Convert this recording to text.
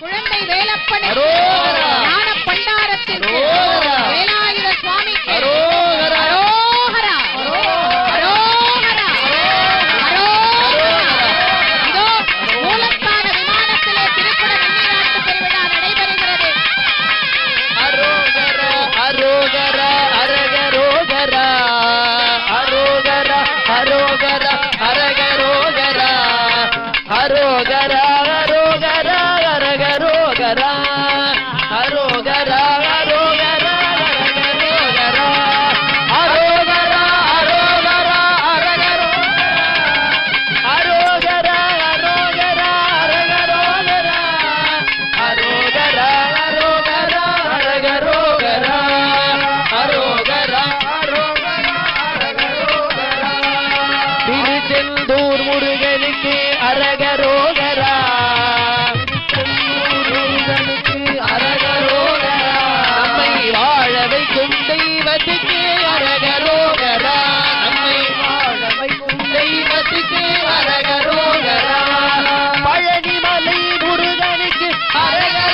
குழந்தை வேலப்பன் ஞான பண்டாரத்திற்கு வேலாயுத சுவாமிக்கு இதோ மூலத்தான விமானத்திலே திருக்குட வெண்ணிராட்டு பெருவிழா நடைபெறுகிறது. அரோகரா அரகரோகரா அரோகரா அரோகரா அரகரோகரா அரோகரா அரோகரா அரகரோகரா